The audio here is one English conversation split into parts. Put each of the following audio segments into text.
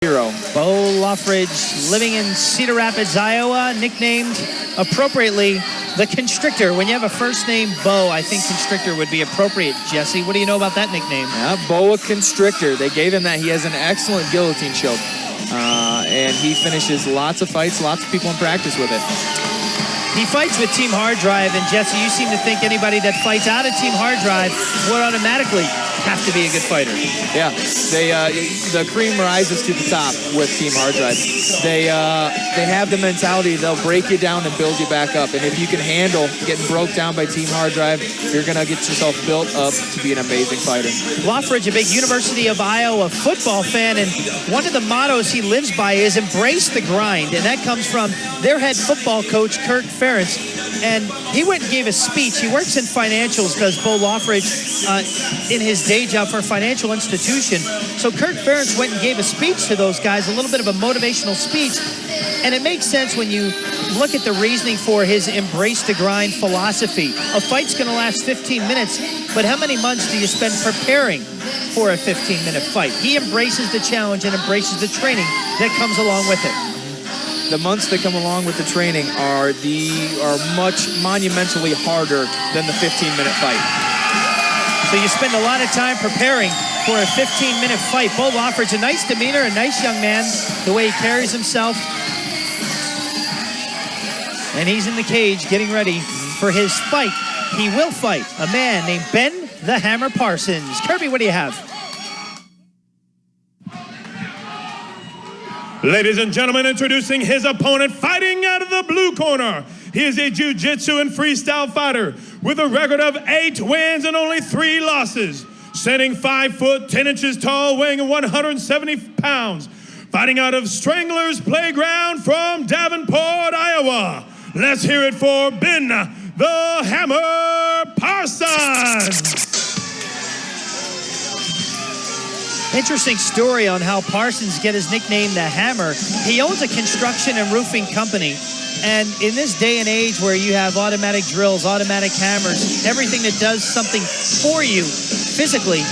Hero. Beau Laughridge, living in Cedar Rapids, Iowa, nicknamed appropriately the Constrictor. When you have a first name Beau, I think Constrictor would be appropriate. Jesse, what do you know about that nickname? Yeah, Beau Constrictor. They gave him that. He has an excellent guillotine choke. And he finishes lots of fights, lots of people in practice with it. He fights with Team Hard Drive, and Jesse, you seem to think anybody that fights out of Team Hard Drive would automatically have to be a good fighter. Yeah, the cream rises to the top with Team Hard Drive. They have the mentality they'll break you down and build you back up. And if you can handle getting broke down by Team Hard Drive, you're gonna get yourself built up to be an amazing fighter. Laughridge, a big University of Iowa football fan, and one of the mottos he lives by is embrace the grind, and that comes from their head football coach, Kirk Ferentz. And he went and gave a speech. He works in financials, does Beau Laughridge in his day job for a financial institution. So Kirk Ferentz went and gave a speech to those guys, a little bit of a motivational speech. And it makes sense when you look at the reasoning for his embrace the grind philosophy. A fight's gonna last 15 minutes, but how many months do you spend preparing for a 15-minute fight? He embraces the challenge and embraces the training that comes along with it. The months that come along with the training are much monumentally harder than the 15-minute fight. So you spend a lot of time preparing for a 15-minute fight. Beau Laughridge, a nice demeanor, a nice young man, the way he carries himself. And he's in the cage getting ready for his fight. He will fight a man named Ben the Hammer Parsons. Kirby, what do you have? Ladies and gentlemen, introducing his opponent, fighting out of the blue corner. He is a jiu-jitsu and freestyle fighter with a record of 8 wins and only 3 losses. Standing 5 foot 10 inches tall, weighing 170 pounds. Fighting out of Strangler's Playground from Davenport, Iowa. Let's hear it for Ben the Hammer Parsons. Interesting story on how Parsons get his nickname, the Hammer. He owns a construction and roofing company. And in this day and age where you have automatic drills, automatic hammers, everything that does something for you physically,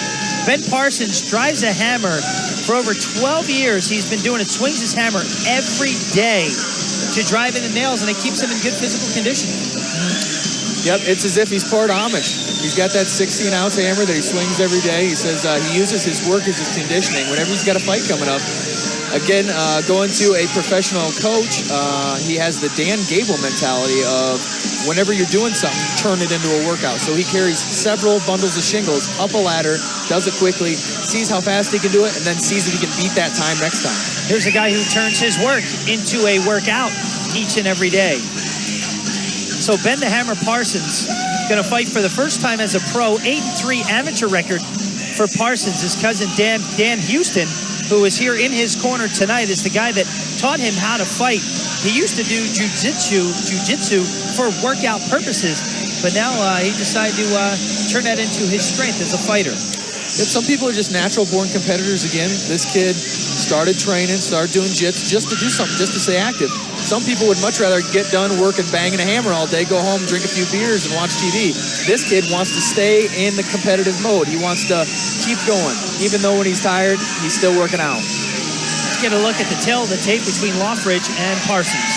Ben Parsons drives a hammer for over 12 years. He's been doing it, swings his hammer every day to drive in the nails, and it keeps him in good physical condition. Yep, it's as if he's part Amish. He's got that 16-ounce hammer that he swings every day. He says he uses his work as his conditioning whenever he's got a fight coming up. Again, going to a professional coach, he has the Dan Gable mentality of whenever you're doing something, turn it into a workout. So he carries several bundles of shingles up a ladder, does it quickly, sees how fast he can do it, and then sees if he can beat that time next time. Here's a guy who turns his work into a workout each and every day. So Ben the Hammer Parsons going to fight for the first time as a pro. 8-3 amateur record for Parsons. His cousin Dan Houston, who is here in his corner tonight, is the guy that taught him how to fight. He used to do jiu-jitsu for workout purposes, but now he decided to turn that into his strength as a fighter. Some people are just natural-born competitors again. This kid started training, started doing jits just to do something, just to stay active. Some people would much rather get done working, banging a hammer all day, go home, drink a few beers, and watch TV. This kid wants to stay in the competitive mode. He wants to keep going. Even though when he's tired, he's still working out. Let's get a look at the tail of the tape between Laughridge and Parsons.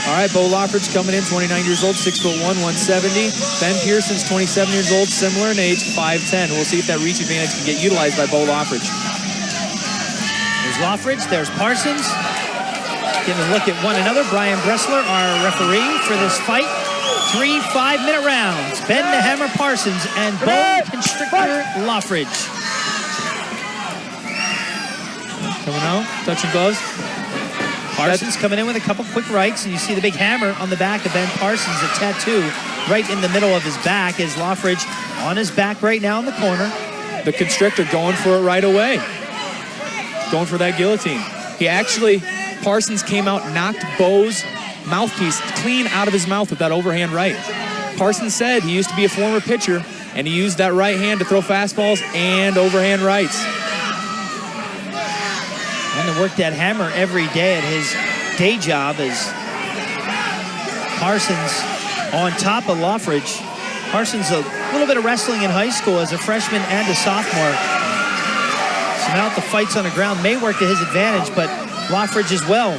All right, Beau Laughridge coming in, 29 years old, 6'1", 170. Ben Parsons, 27 years old, similar in age, 5'10". We'll see if that reach advantage can get utilized by Beau Laughridge. There's Laughridge, there's Parsons. Getting a look at one another. Brian Bressler, our referee for this fight. 3 5-minute rounds. Ben the Hammer Parsons and Beau Constrictor Laughridge. Coming out, touching gloves. Parsons coming in with a couple quick rights, and you see the big hammer on the back of Ben Parsons, a tattoo right in the middle of his back, as Laughridge on his back right now in the corner. The Constrictor going for it right away. Going for that guillotine. Parsons came out, knocked Beau's mouthpiece clean out of his mouth with that overhand right. Parsons said he used to be a former pitcher, and he used that right hand to throw fastballs and overhand rights. And to work that hammer every day at his day job as Parsons on top of Laughridge. Parsons a little bit of wrestling in high school as a freshman and a sophomore. So out. The fights on the ground may work to his advantage, but Laughridge as well.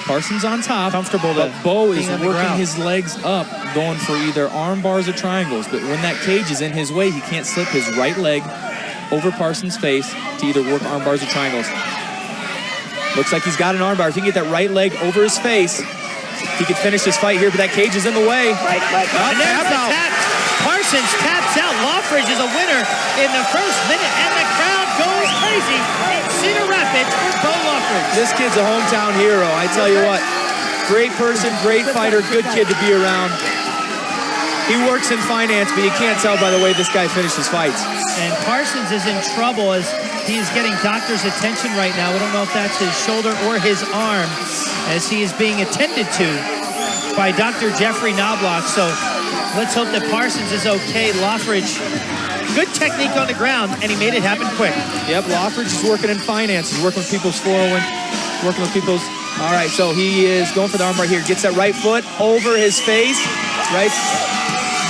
Parsons on top, Comfortable, but Beau is being on the working ground. his legs up, going for either arm bars or triangles. But when that cage is in his way, he can't slip his right leg over Parsons' face to either work arm bars or triangles. Looks like he's got an arm bar. If he can get that right leg over his face, he could finish this fight here, but that cage is in the way. Right leg. And there's the tap. Parsons taps out. Laughridge is a winner in the first minute, and the crowd goes crazy in Cedar Rapids for Beau Laughridge. This kid's a hometown hero, I tell you what. Great person, great fighter, good kid to be around. He works in finance, but you can't tell by the way this guy finishes fights. And Parsons is in trouble as he is getting doctor's attention right now. We don't know if that's his shoulder or his arm, as he is being attended to by Dr. Jeffrey Knobloch. So let's hope that Parsons is okay. Laughridge, good technique on the ground, and he made it happen quick. Yep, Laughridge is working in finance. He's working with people's 401, working with people's... All right, so he is going for the arm right here. Gets that right foot over his face, right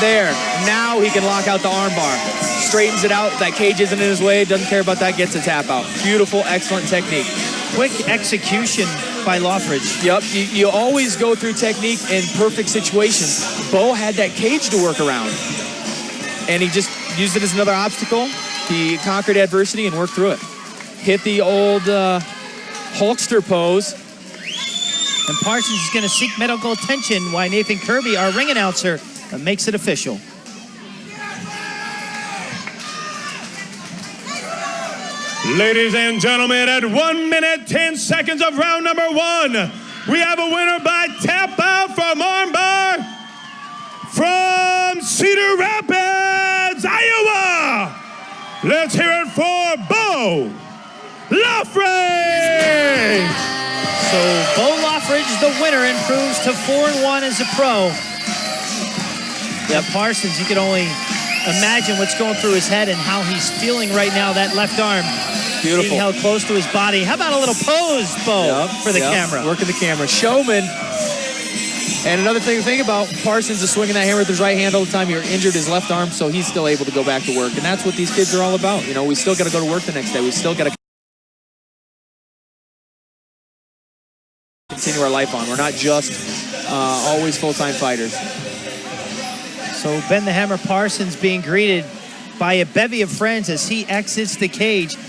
there. Now he can lock out the arm bar. Straightens it out. That cage isn't in his way. Doesn't care about that. Gets a tap out. Beautiful, excellent technique. Quick execution by Laughridge. Yep, you always go through technique in perfect situations. Beau had that cage to work around, and he just used it as another obstacle. He conquered adversity and worked through it. Hit the old Hulkster pose. And Parsons is going to seek medical attention while Nathan Kirby, our ring announcer, makes it official. Ladies and gentlemen, at 1 minute, 10 seconds of round number 1, we have a winner by tap out from armbar from Cedar Rapids, Iowa. Let's hear it for Beau Laughridge. So Beau Laughridge, the winner, improves to 4-1 as a pro. Yeah, Parsons, you can only imagine what's going through his head and how he's feeling right now, that left arm. Beautiful. Being held close to his body. How about a little pose, Beau, for the camera? Working the camera. Showman. And another thing to think about, Parsons is swinging that hammer with his right hand all the time. You're injured his left arm, so he's still able to go back to work. And that's what these kids are all about. You know, we still got to go to work the next day. We still got to continue our life on. We're not just always full-time fighters. So Ben the Hammer Parsons being greeted by a bevy of friends as he exits the cage.